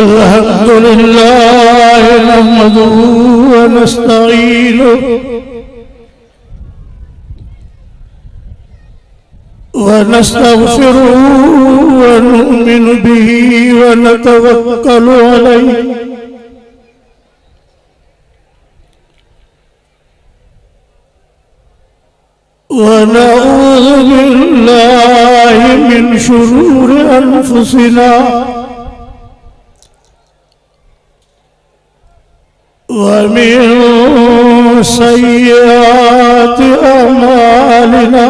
अल्हम्दुलिल्लाह नहमदुहु व नस्तईनुहु व नस्तगफिरुहु व नु'मिनु बिही व नतवक्कलु अलैहि व नऊज़ु बिल्लाहि मिन शुरूरि अनफुसिना व मिन सय्यिआति अमालिना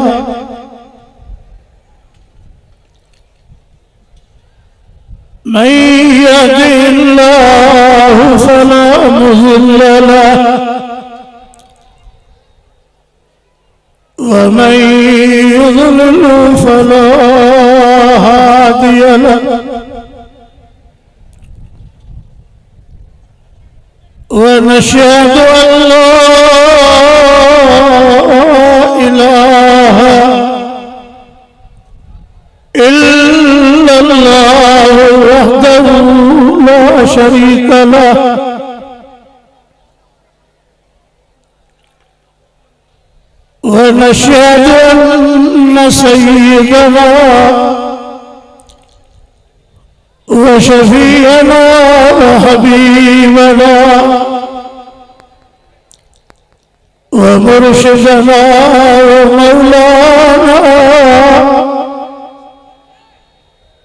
मन यहदिहिल्लाहु फला मुज़िल्ल लहु व मन युज़लिल्हु फला हादिय लहु व नशहदु अल्ला इलाहा इल्लल्लाहु वहदहु ला शरीक लहु व नशहदु अन्न सय्यदना व शफीअना व हबीबना व मुर्शिदना व मौलाना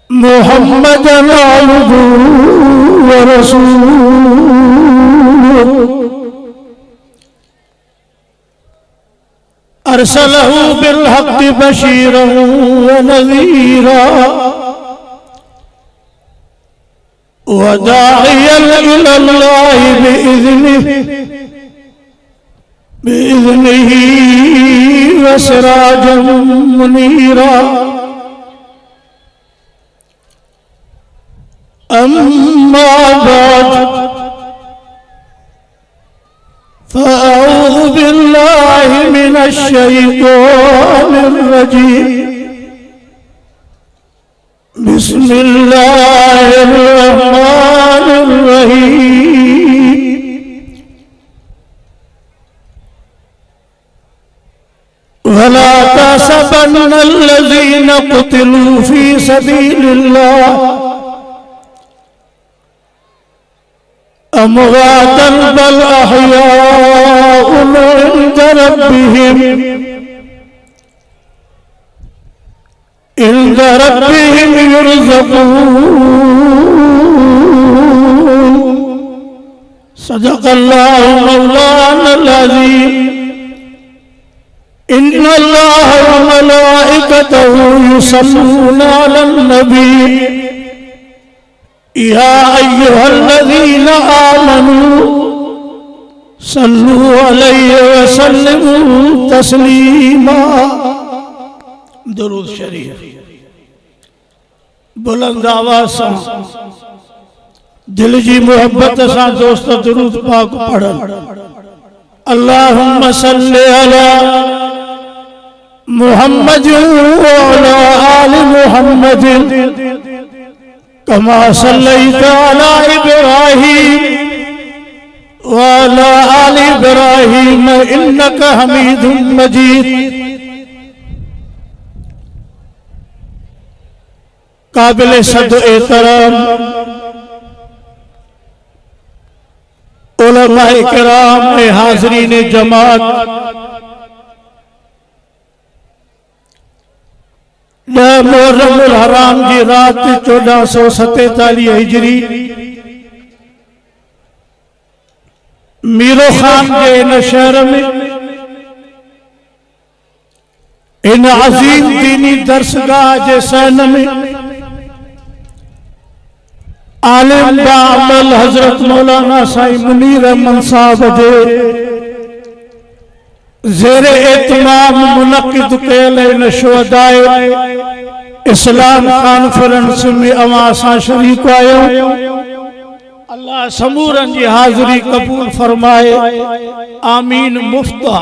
मुहम्मदन अब्दुहु व रसूलुहु अरसलहु बिलहक्कि बशीरन व नज़ीरा व दाइयन इलल्लाहि बिइज़निही व सिराजन मुनीरा अम्मा बाद फ़अऊज़ु बिल्लाहि मिनश शैतानिर रजीम बिस्मिल्लाहिर रहमानिर रहीम वला तहसबन्नल्लज़ीना क़ुतिलू फ़ी सबीलिल्लाह अमवातन बल अहयाउन इंद रब्बिहिम युरज़क़ून सदक़ल्लाहु मौलानल अज़ीम इन्नल्लाह व मलाइकतहु युसल्लूना अलन नबी या अय्युहल्लज़ीना आमनू सल्लू अलैहि व सल्लिमू तस्लीमा। दुरूद शरीफ बुलंद आवाज़ सां दिल जी मोहब्बत सां दोस्त दुरूद पाक पढ़न। अल्लाहुम्मा सल्लि अला मुहम्मद व अला आलि मुहम्मद कमा सल्लैता अला इब्राहीम व अला आलि इब्राहीम इन्नका हमीदुम मजीद। काबिल सद एहतराम उलमाए किराम हाज़रीन जमात, मुहर्रमुल हराम की रात 1447 हिजरी मीरो खान के इन शहर में इन अजीम दीनी दरसगाह के सहन में आलिम बाअमल हजरत मौलाना साईं मुनीर अहमद साहब जे ज़ेरे एतमाम मुनक़िद कयल इन शुहदाए इस्लाम कॉन्फ्रेंस में अवां सां शरीक आयो। अल्लाह समूरन जी हाज़िरी कबूल फरमाए, आमीन मुफ्ता।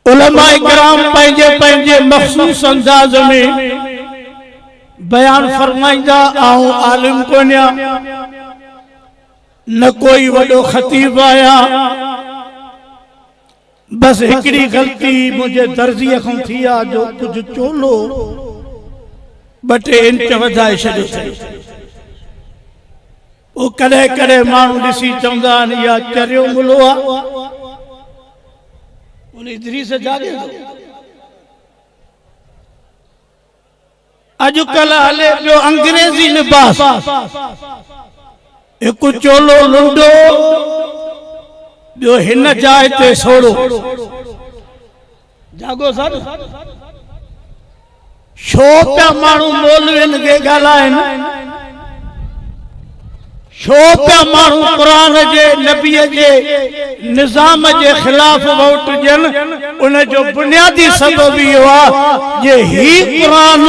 उलमाए किराम पंहिंजे पंहिंजे मखसूस अंदाज में बयान फरमाईंदा आऊं आलिम कोन्या न कोई वडो खतीब आया बस एकड़ी गलती मुझे दर्जी खां थी आ जो कुछ चोलो बटे इंच वधाए छॾियो अथई वो कॾहिं कॾहिं माण्हू ॾिसी चवंदा आहिनि या चरियो मुलो आहे उन इदरीस जागे अॼुकल्ह हले पियो अंग्रेजी लिबास हिकु चोलो लुंडो ॿियो हिन जाइ ते सोड़ो जागो सर छो पिया माण्हू मौलवियुनि खे ॻाल्हाइनि छो पिया माण्हू क़ुरान जे नबीअ जे निज़ाम जे ख़िलाफ़ वोट ॾियनि उन जो बुनियादी सबब इहो आहे जे ही क़ुरान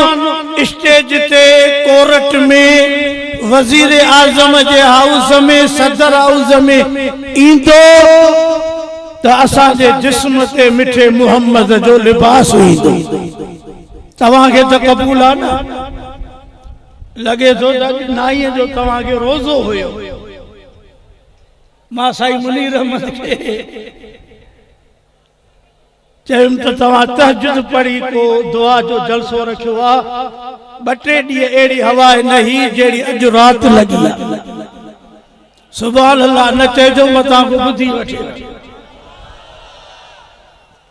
स्टेज ते कोर्ट में वज़ीर आज़म जे हाउस में सदर हाउस में ईंदो त असांजे जिस्म ते मिठे मुहम्मद जो लिबास ईंदो तव्हांखे त क़बूल आहे न लगे थो नाईअ जो तव्हांखे रोज़ो हुयो मां साईं मुनीर अहमद खे चयुमि त तव्हां तहजुद पढ़ी को दुआ जो जलसो रखियो आहे ॿ टे ॾींहं अहिड़ी हवा न ही जहिड़ी अॼु राति लॻी आहे सुभान अल्लाह न चइजो मां तव्हांखे ॿुधी वठे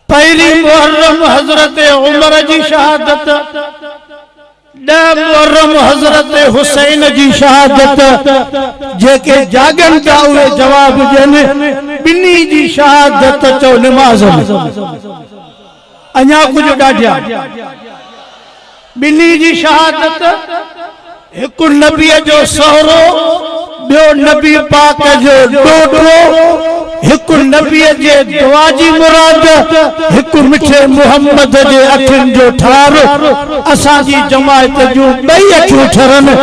पहिरीं मुहर्रम हज़रत उमर जी शहादत 10 मुहर्रम हज़रत हुसैन जी शहादत जेके जागन था उहे जवाब ॾियनि ॿिन्ही जी शहादत चओ निमाज़ अञा कुझु ॾाढिया ॿिन्ही जी शहादत हिकु नबीअ जो सहुरो ॿियो नबी पाक जो ॾोॾो हिकु नबीअ जे दुआ जी मुराद हिकु मिठे मुहम्मद जे अखियुनि जो ठार असांजी जमायत जूं ॿई अखियूं ठरनि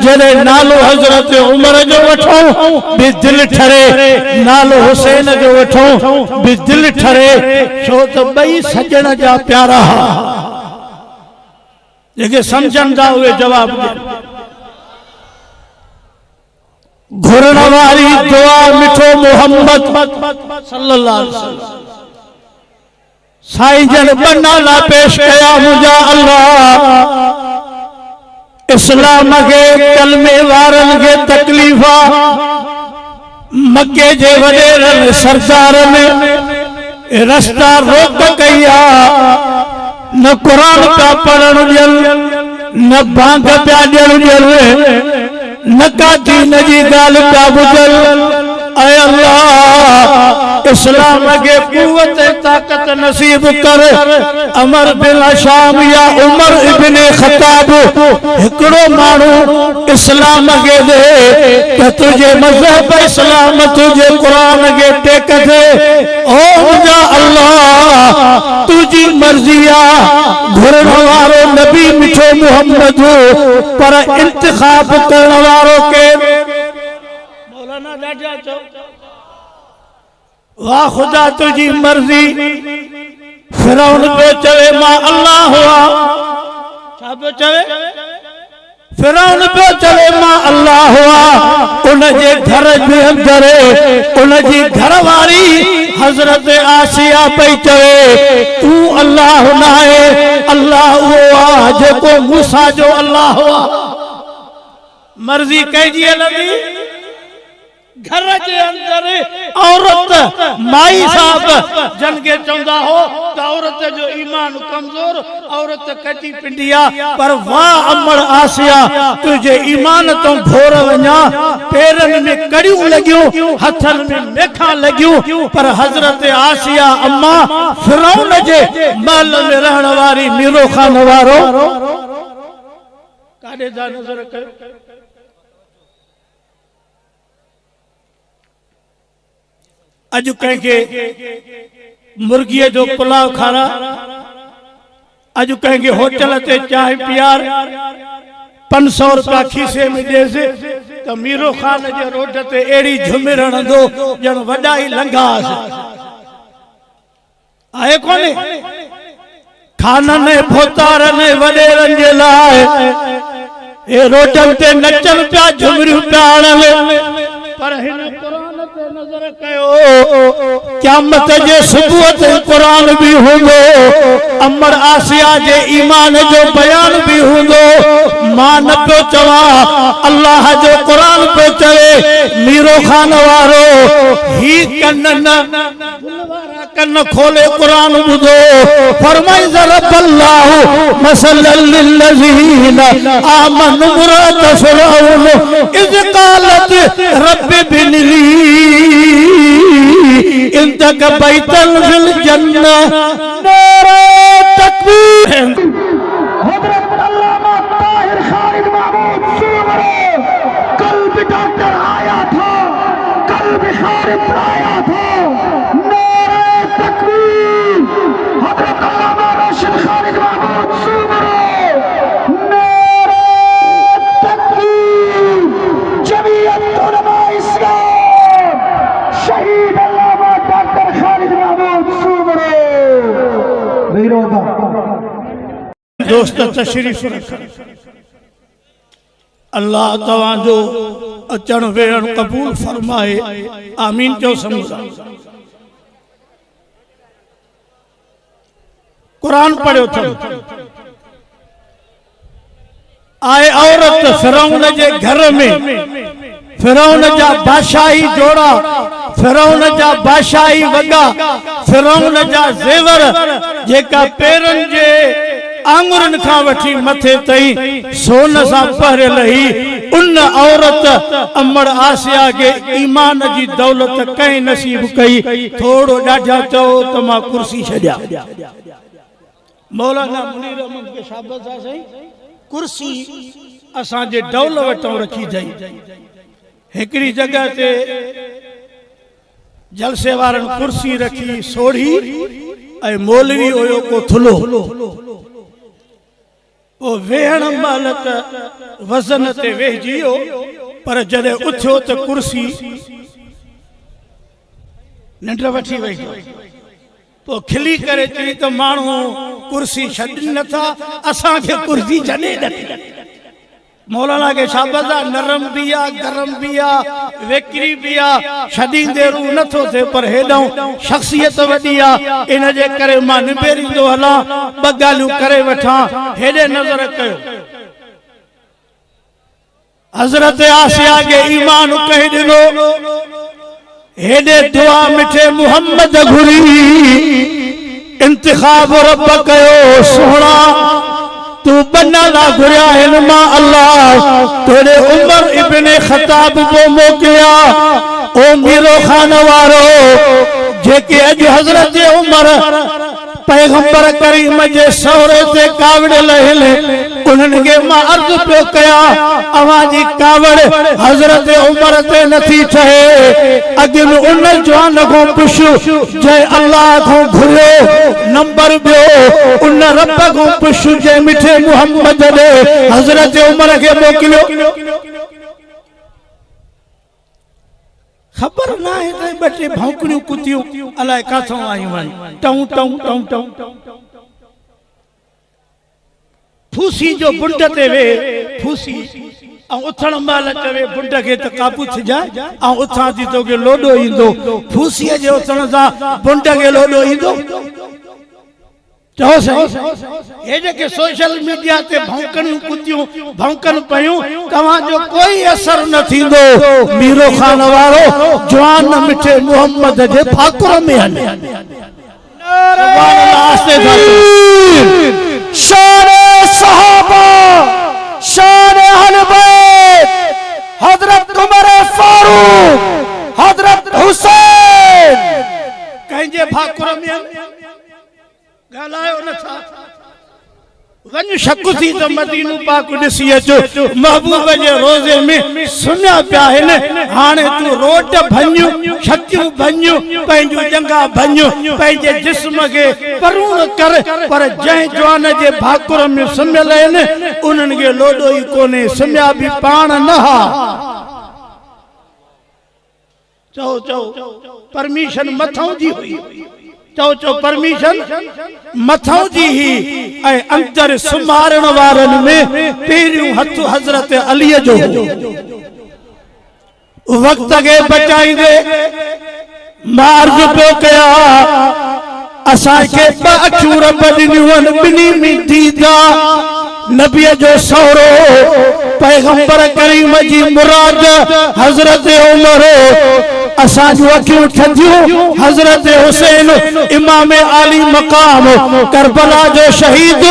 जॾहिं नालो हज़रत उमर जो वठूं बि दिलि ठरे नालो हुसैन जो वठूं बि दिलि ठरे छो त ॿई सजण जा प्यारा जेके समझनि था उहे जवाब ॾियनि घुरण वारी दुआ मिठो मोहम्मद सल्लल्लाहु अलैहि वसल्लम साईं जन ॿ नाला पेश कया मुंहिंजा अल्लाह इस्लाम खे कलमे वारनि खे तकलीफ़ मके जे वॾेरनि सरदारनि रस्ता रोक कई आहे न कुरान पिया पढ़ण ॾियनि न भांग पिया ॾियण ॾियनि न का दीन जी ॻाल्हि पिया ॿुधनि ऐं अल्लाह इस्लाम खे क़ुवत ताक़त नसीब कर अमर बिन शाम या उमर इब्न ख़त्ताब हिकिड़ो माण्हू इस्लाम खे दे त तुंहिंजे मज़हब इस्लाम तुंहिंजे क़ुरान खे टेक दे ओ मुंहिंजा अल्लाह तुंहिंजी मर्ज़ी आहे घुरण वारो नबी मिठो मुहम्मद पर इंतिखाब करण वारो केरु मौलाना ॾाढा चओ वाह खुदा तुझी मर्जी फिरौन पे चवे मां अल्लाह हुआ छा पे चवे फिरौन पे चवे मां अल्लाह हुआ उन जे घर जे अंदर उन जी घरवारी हजरत आसिया पे चवे तू अल्लाह न है अल्लाह हुआ जेको मूसा जो अल्लाह हुआ मर्जी कहिड़ी लगी घर के अंदर औरत माई साहब जन के चौंदा हो तो औरत जो ईमान कमजोर औरत कटी पिंडिया पर वाह अमर आसिया तुझे ईमान तो घोर वना पैरन में कड़ियों लगियों हथन में मेखा लगियों पर हजरत आसिया अम्मा फिरौन जे महल में रहण वारी मीरो खान वारो काडे जा नजर कर अज कहीं मुर्गी जो पुलाव खारा अज कहीं होटल ते चाय पियार 500 रुपया खीसे में देसे तो मीरो खान जे रोड ते एड़ी झुमिर हणंदो जण वडा ही लंघा आए कोने खानने भोतारने वडेरन जे लाए ए रोटन ते नचन पिया झुमरियूं पिया आणनि पर हिन क़ुरान ते नज़र कयो क़यामत जे सुबुह ते क़ुरान भी हूंदो अमर आसिया जे ईमान जो बयान भी हूंदो मां न पियो चवां अल्लाह जो क़ुरान पियो चवे मीरो खान वारो ही कन्न खोले क़ुरान ॿुधो फरमाई ज़रबल्लाहु मसलन लिल्लज़ीना आमनु मुराद फ़िरऔन इज़ क़ालत रब्बि बिनली इंतक बैतन फिल जन्नह नारे तकबीर हज़रत अल्लामा ताहिर खालिद महमूद सूमरे कल भी डॉक्टर आया था कल भी खालिद आया था नारे तकबीर हज़रत अल्लामा राशिद खालिद महमूद सूमरे नारे तकबीर जमीयत उलमा इस्लाम शहीद अल्लामा डॉक्टर खालिद महमूद सूमरे वीरों दोस्त तशरीफ रखो अल्लाह तवाजो अचण वेहण कबूल फरमाए आमीन चो समझा कुरान पढ़ो थो आए औरत फिरौन जे घर में फिरौन जा बादशाही जोड़ा फिरौन जा बादशाही वगा फिरौन जा ज़ेवर जेका पेरन जे आंगुरन खां वठी मथे ताईं सोन सां पहिरियल ही उन औरत अमर आसिया के ईमान जी दौलत कंहिं नसीब कई थोड़ो ॾाढा चओ त मां कुर्सी छॾिया मौलाना मुनीर अहमद के शाबाश आहे साईं कुर्सी असां जे डौल वटों रखी अथई हिकड़ी जगह ते जलसे वारन कुर्सी रखी सोढ़ी ऐं मौलवी हुयो को थुलो ओ वेहण महिल त वज़न ते वेहिजी वियो पर जॾहिं उथियो त कुर्सी निंड वठी वई पोइ खिली करे चई त माण्हू कुर्सी छॾनि नथा असांखे कुर्सी छॾे नथी मौलाना के शाबाश नरम भी आ गरम भी आ वेकरी भी आ छॾींदे रू नथो थे पर हेॾां शख्सियत वॾी आ इन जे करे मां निबेरींदो हलां ॿ ॻाल्हियूं करे वठां हेॾे नज़र कयो हज़रत आसिया के ईमान कहीं ॾिनो हेॾे दुआ मिठे मुहम्मद घुरी इंतिखाब रब कयो सोहणा तू बनला घुरिया हिन मां अल्लाह तोड़े उमर इब्ने खत्ताब को मोकिलिया ओ मीरो खान वारो जेके अॼु हज़रत उमर पैगंबर करीम जे सौरे ते कावड़ लहिले उन्हनि खे मां अर्ज़ पियो कया अवां जी कावड़ हज़रत उमर ते नथी ठहे अॻु में उन जवान खां पुछो जंहिं अल्लाह खां घुरियो नंबर ॿियो उन रब खां पुछो जंहिं मिठे मुहम्मद ॾे हज़रत उमर खे मोकिलियो खबर ना है तो बटे भौंकड़ियों कुतियों अलाए काथों आयूं आहिनि टऊं टऊं टऊं टऊं फूसी जो बुंड ते वे फूसी ऐं उथण महिल चवे बुंड खे त क़ाबू थी जाए ऐं उथां थी तोखे लोॾो ईंदो फूसीअ जे उथण सां बुंड खे लोॾो ईंदो चओ सही ये जेके सोशल मीडिया ते भौंकणियूं कुतियूं भौंकन पयूं तव्हांजो कोई असर न थींदो मीरो खान वारो जवान मिठे मुहम्मद जे फाकुर में हले शान सहाबा शान अहले बैत हजरत उमर फारूक हजरत हुसैन कंहिंजे फाकुर में गालायो नथा वञ शक थी त मदीनो पाक ॾिसी अचो महबूब जे रोज़े में सुम्हिया पिया आहिनि हाणे तूं रोट भञियूं छतियूं भञियूं पंहिंजूं जंगा भञियूं पंहिंजे जिस्म खे परूण कर पर जंहिं जवान जे भाकुर में सुम्हियल आहिनि उन्हनि खे लोॾो ई कोन्हे सुम्हिया बि पाण न हा चओ चओ परमिशन मथां जी हुई चो परमिशन मथां जी ही ऐं अंदर सुमारण वारनि में पहिरियों हथ हज़रत अली जो वक्त के बचाईंदे मार्ग पियो कया असांखे ॿ अखियूं रब ॾिनियूं आहिनि ॿिन्ही में दीदा नबीअ जो सहुरो पैगंबर करीम जी मुराद हज़रत उमर असां जूं अखियूं थधियूं हज़रत हुसैन इमाम आली मकाम करबला जो शहीद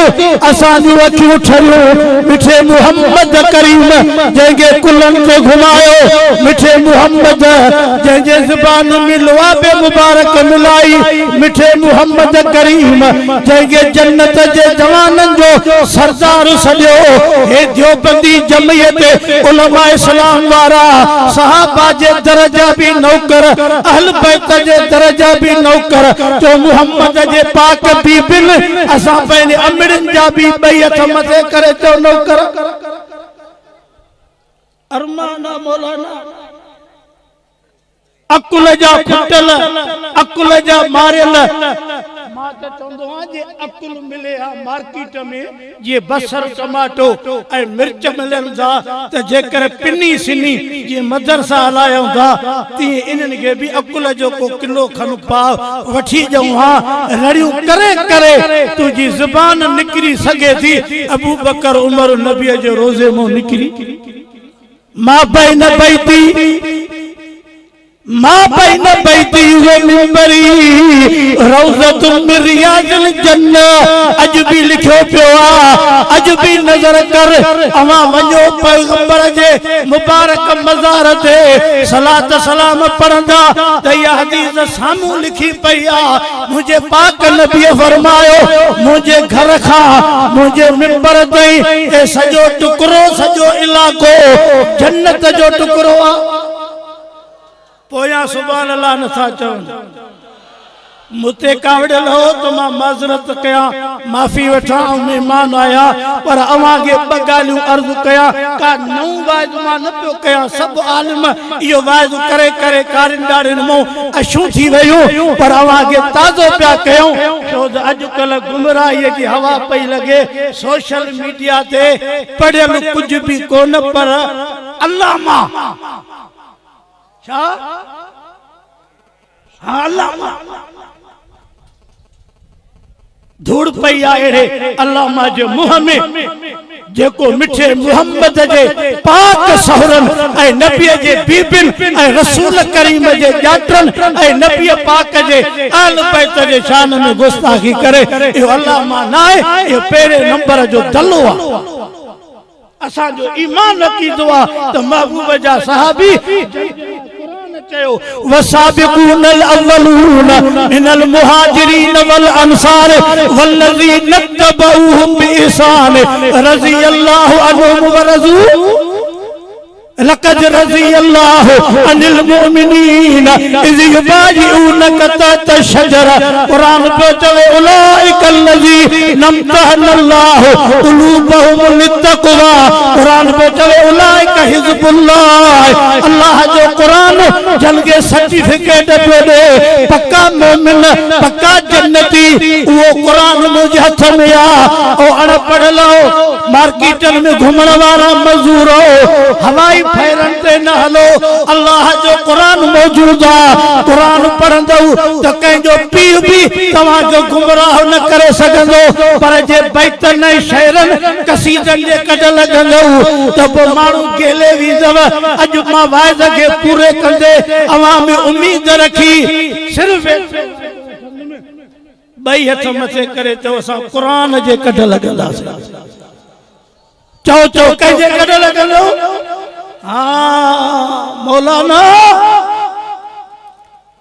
असां जूं अखियूं ठहियूं मिठे मुहम्मद करीम जंहिंखे कुलनि ते घुमायो मिठे मुहम्मद जंहिंजे ज़बान में लुआब मुबारक मिलाई मिठे मुहम्मद करीम जंहिंखे जन्नत जे जवाननि जो सरदार सॼो हे देवबंदी जमयत उलमा इस्लाम वारा सहाबा जे दर्जा भी नौकर अहल बैत जे दर्जा भी नौकर जो मुहम्मद जे पाक बीबिन असां पंहिंजे अमड़नि जा भी ॿई हथ मथे करे चो नौकर अरमाना मौलाना अकुल जा खुटल अकुल जा मारियल मां त चवंदो आहियां जे अकुल मिले हा मार्केट में जे बसर टमाटो ऐं मिर्च मिलनि था त जेकर पिनी सिनी जे मदरसा हलाया हूंदा तीअं इन्हनि खे बि अकुल जो को किलो खन पाव वठी ॾियूं हा रड़ियूं करे करे तुंहिंजी ज़ुबान निकिरी सघे थी अबू बकर उमर नबीअ जो रोज़े मां निकिरी मां बैन बैती व मिंबरी रौज़तुम मिन रियाज़िल जन्नह अज भी लिखियो पियो आहे अज भी नज़र कर अवां वञो पैगंबर जे मुबारक मज़ार ते सलात सलाम पढ़ंदा त इहा हदीस साम्हूं लिखी पई आहे मुंहिंजे पाक नबीअ फरमायो मुंहिंजे घर खां मुंहिंजे मिंबर ताईं ए सॼो टुकरो सॼो इलाइक़ो जन्नत जो टुकरो आहे पोयां सुभान अल्लाह नथा चवनि मुते कावड़ियल हो तो मां माज़रत कया माफ़ी वठां मेहमान आया पर अवां खे ॿ ॻाल्हियूं अर्ज़ कया का नओं वाइदो मां न पियो कया सभु आलिम इहो वाइदो करे करे कारिंदारनि मां अशूं थी वियूं पर अवां खे ताज़ो पिया कयूं छो त अॼुकल्ह गुमराहीअ जी हवा पई लॻे सोशल मीडिया ते पढ़ियल कुझु बि कोन पर अल्लाह मां धूड़ पई आहे अल्लामा जे मुंह में जेको मिठे मुहम्मद जे पाक सहरन ऐं नबीअ जे बीबिन ऐं रसूल करीम जे जाटरन ऐं नबी पाक जे आल बैत जे शान में गुस्ताखी करे इहो अल्लामा न आहे इहो पहिरें नंबर जो दलो आहे असां जो ईमान अकीदो आहे त महबूब जा सहाबी वसाबिकून अल-अव्वलून मिनल मुहाजिरीन वल अंसार वल्लज़ीन तबऊहुम बिइहसान रज़ियल्लाहु अन्हुम व रज़ू लक़द रज़ियल्लाहु अनिल मुमिनीन इज़ युबाइऊनक तहत शजरा कुरान पे चवे उलाइकल लज़ीना इम्तहनल्लाहु क़ुलूबहुम लित्तक़वा कुरान पे चवे उलाइक हिज़्बुल्लाह अल्लाह जो कुरान जन के सर्टिफिकेट पे दे पक्का मोमिन पक्का जन्नती वो कुरान मुझे हथ में आ ओ अनपढ़ लो मार्केटन में घुमण वाला मजदूर हो हवाई फैरन ते न हलो अल्लाह जो कुरान मौजूद है कुरान पढ़ंदो तो कंहिंजो पीउ भी तव्हां जो गुमराह न करे सघंदो पर जे बैतन ऐं शहरन कसीदन जे कढ लॻंदो त पोइ माण्हू गेले वीज़व अॼु मां वाइद खे पूरे कंदे अवां में उम्मीद रखी सिर्फ ॿई हथ मथे करे चओ असां कुरान जे कढ लॻंदासीं चओ चओ कंहिंजे कढ लॻंदो हाँ मौलाना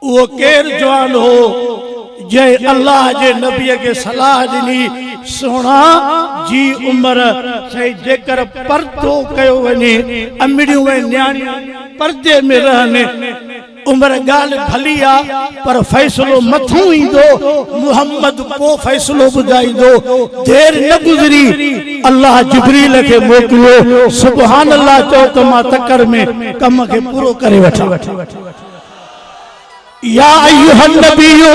वो केर जवान हो जय अल्लाह जे नबी के सलाह दिनी सोना जी उम्र सही जेकर परदो कयो वने अमड़ियों वे न्याणी पर्दे में रहने उम्र गाल भली आ पर फैसलो मथू ईंदो मुहम्मद को फैसलो बुझाईंदो देर न गुजरी अल्लाह जिब्रील के मोकलियो सुभान अल्लाह चो तो मां तकर में कम के पूरो करे वठा या अय्युहन नबियो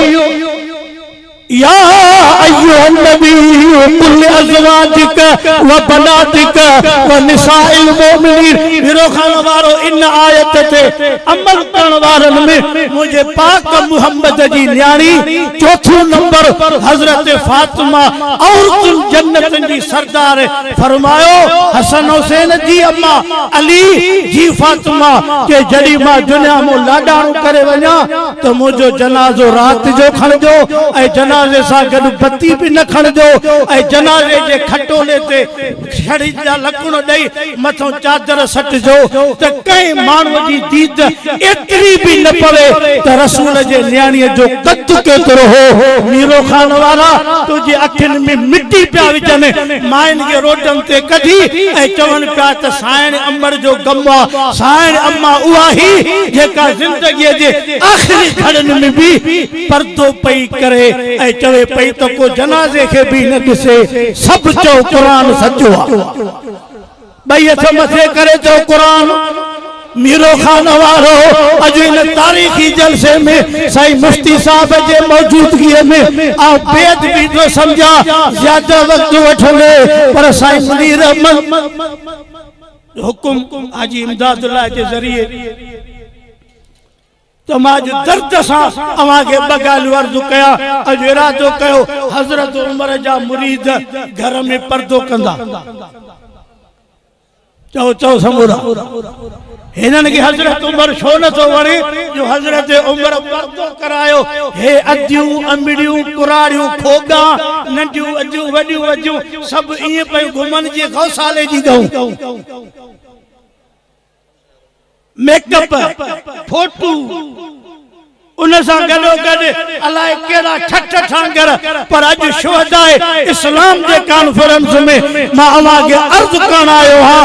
या अय्युहन नबी कुल अज़वाजिक व बनातिक व निसाइल मोमिनीन मेरो खान वारो इन आयत ते अमल करण वारन में मुझे पाक मोहम्मद जी न्याणी चौथो नंबर हजरत फातिमा औरतुल जन्नत जी सरदार फरमायो हसन हुसैन जी अम्मा अली जी फातिमा के जड़ी मां दुनिया में लाडाणो करे वञा तो मुझो जनाजो रात जो खणजो ऐ जनाजे सां गॾु बत्ती भी न खणजो ऐं जनाजे जे खटोले ते छड़ी जा लकुण ॾेई मथों चादर सटजो त कंहिं माण्हूअ जी दीद एतिरी भी न पवे त रसूल जे न्याणीअ जो कद केतिरो हो मीरो खान वारा तुंहिंजी अखियुनि में मिटी पिया विझनि माइनि खे रोडनि ते कढी ऐं चवनि पिया त साइण अमर जो गम आहे साइण अम्मा उहा ई जेका ज़िंदगीअ जे आख़िरी घड़ियुनि में भी पर्दो पई करे ऐं चवे पई तो को जनाजे के भी न दिसे सब चो कुरान सचो भाई हथ मथे करे चो कुरान मीरो खान वारो अज इन तारीखी जलसे में साईं मुफ्ती साहब जे मौजूदगी में आ बेद भी तो समझा ज्यादा वक्त वठले पर साईं मुनीर हुकुम हाजी इमदादुल्लाह के जरिए तो माज दर्द सा अवा के बगाल वर्द कया अज इरादो कयो हजरत उमर जा मुरीद घर में पर्दो कंदा चो चो समूरा हिनन के हजरत उमर छो न तो वणे जो हजरत उमर पर्दो करायो हे अदियूं अंबड़ियूं कुराड़ियूं खोगा नंढियूं अदियूं वडियूं वडियूं सब इए पे घुमन जी गौशाले जी गऊं मेकअप फोटो उन सां गॾो गॾु अलाए कहिड़ा ठठ ठांगर पर अॼु शुहदाए इस्लाम जे कॉन्फ्रेंस में मां अव्हां खे अर्ज़ करण आयो हा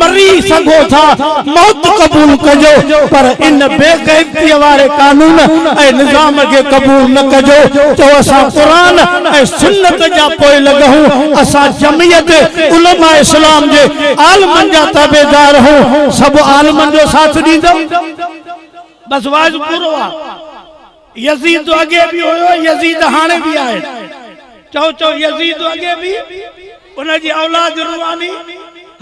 मरी सघो था मौत क़बूल कजो पर इन बेग़ैरतीअ वारे कानून ऐं निज़ाम खे क़बूल न कजो चओ असां क़ुरान ऐं सुन्नत जा पोइ लॻूं असां जमियत उलमा इस्लाम जे आलमनि जा ताबेदार हूं सभु आलमनि जो साथ ॾींदो बस वाज पूरो आ यजीद तो अगे भी होयो यजीद हाने भी आए चो चो यजीद अगे भी उनजी औलाद रुवानी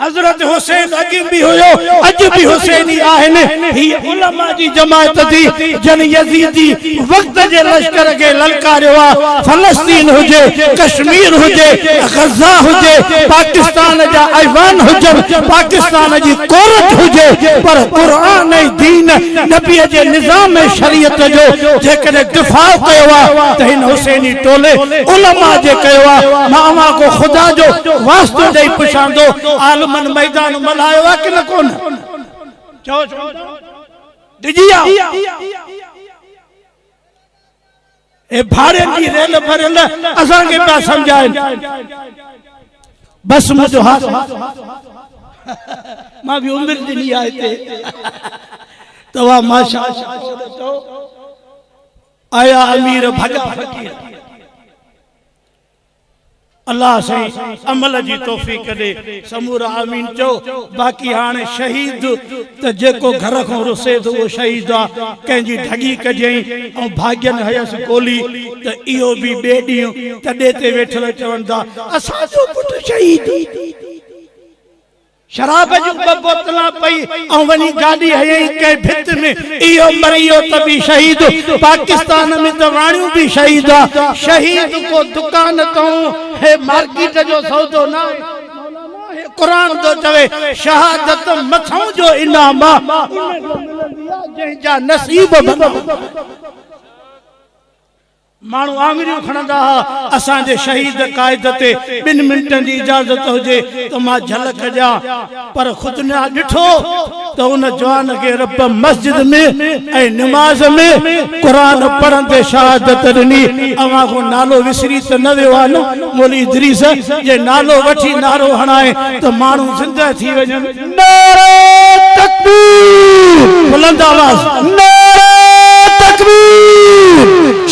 हजरत हुसैन अगे भी होयो अज भी हुसैनी आहिन ही उलमा जी जमात थी जन यजीदी वक्त जे लश्कर के ललकारियो आ फलस्तीन हुजे कश्मीर हुजे गजा हुजे पाकिस्तान जा ऐवान हुजन पाकिस्तान जी कोरट हुजे पर कुरान ऐं दीन नबी जे निजाम शरीयत जो जेकॾहिं दिफ़ा कयो आ त हिन हुसैनी टोले उलमा जे कयो आ मां अव्हां को खुदा जो वास्तो ॾेई पुछांदो आलमन मैदान मल्हायो आहे कि न कोन चओ डिजिया ए भाड़े की रेल भरल असां के पिया समझाइन बस मुझो हाथ मां भी उम्र ॾिनी आहे हिते तव्हां माशाअल्लाह आया अमीर भगा फकीर अल्लाह से अमल जी तौफीक दे समूरा आमीन चो बाकी हाने शहीद त जेको घर को रुसे तो वो शहीद आ कंजी ढगी कजई और भाग्यन हयस कोली त इयो भी बेडियो तडे ते वेठल चवंदा असा जो पुट शहीद शराब जो बोतला पई और वनी गाड़ी है के भित में इयो मरियो तभी शहीद पाकिस्तान में तो वाणियों भी शहीद आ शहीद को दुकान तो है मार्केट जो सौदो ना कुरान तो चवे शहादत मथों जो इनाम जा नसीब मानू आंगरियों खणंदा असां जे शहीद कायद ते 2 मिनटन जी इजाजत हुजे तो मां झलक जा पर खुद ने ॾिठो तो उन जवान के रब मस्जिद में ऐं नमाज में कुरान पढ़ंदे शहादत ॾिनी अवां को नालो विसरी त न वियो आहे न मौलवी इदरीस जे नालो वठी नारो हणाए तो मानू जिंदा थी वञनि नारे तकबीर बुलंद आवाज नारे तकबीर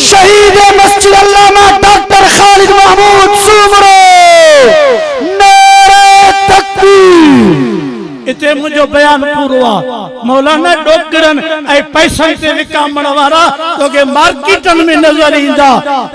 शहीद मस्जिद अल्लामा डॉक्टर खालिद महमूद सुमरो नारे तकबीर इते हिते मुझो बयान पूरो आ मौलाना डोकरन ऐ पैसनि ते विकामण वारा तोखे मार्केटन में नजर ईंदा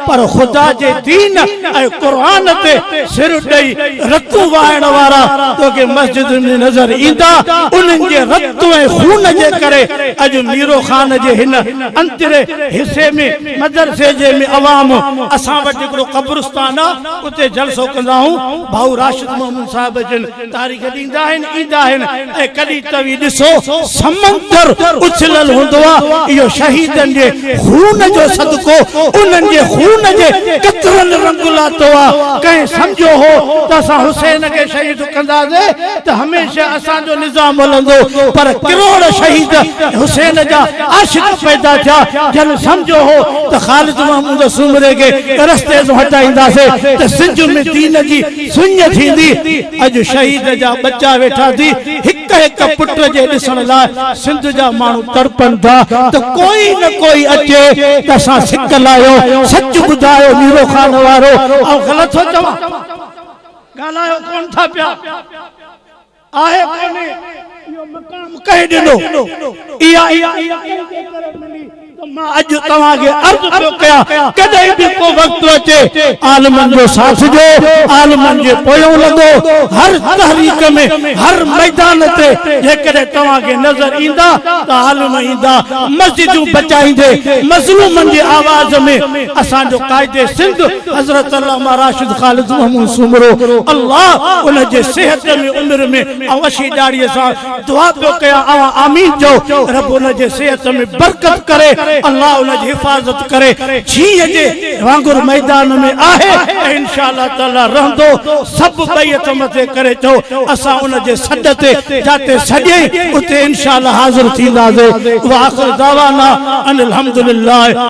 पर खुदा जे दीन ऐं कुरान ते सिर ॾेई रतूं वाइण वारा तोखे मस्जिद में नजर ईंदा उन्हनि जे रतूं ऐं खून जे करे अॼु मीरो खान जे हिन अंतरे हिसे में मदरसे जे में अवाम असां वटि हिकिड़ो क़ब्रिस्तान आहे उते जलसो कंदा आहियूं भाऊ राशिद मोहम्मद साहिब जन तारीख़ ॾींदा आहिनि ईंदा आहिनि ऐं कॾहिं तव्हीं ॾिसो समंदर उछलल हूंदो आहे इहो शहीदनि जे खून जो सदको उन्हनि जे खून जे कतरनि रंग लातो आहे कंहिं सम्झो हो त असां हुसैन खे शहीद कंदासीं त हमेशह असांजो निज़ाम हलंदो पर करोड़ शहीद हुसैन जा आशिक पैदा थिया जन सम्झो हो त ख़ालिद महमूद सुमरे खे रस्ते तो हटाईंदासीं त सिंध में दीन जी सुञ थींदी अॼु शहीद जा बच्चा वेठा थी हिक हिक पुट जे ॾिसण लाइ सिंध जा माण्हू तड़पनि था त कोई न कोई अचे त असां सिक लायो सच ॿुधायो मीरो खान वारो ऐं ग़लति थो चवां ॻाल्हायो कोन था पिया आहे कोन्हे इहो मक़ाम कंहिं ॾिनो इहा मां अॼु तव्हांखे अर्ज़ पियो कयां कॾहिं बि को वक़्तु अचे आलमनि जो साथ ॾियो आलमनि जे पोयों लॻो हर तहरीक में हर मैदान ते जेकॾहिं तव्हांखे नज़र ईंदा त आलम ईंदा मस्जिदूं बचाईंदे मज़लूमनि जी आवाज़ में असांजो क़ाइदे सिंध हज़रत अल्लामा राशिद ख़ालिद महमूद सुमरो अल्लाह उन जे सिहत में उमिरि में ऐं अशी ॾाड़ीअ सां दुआ पियो कयां आमीन जो रब उन जे सिहत में बरकत करे अल्लाह उन जी हिफ़ाज़त करे जीअं जे वांगुर मैदान में आहे ऐं इंशाअल्लाह ताला रहंदो सभु बैत मथे करे थो असां उन जे सॾ ते जाते सॼे उते इंशाअल्लाह हाज़िर थींदासीं व आख़िर दावाना अनिल हम्दुलिल्लाह।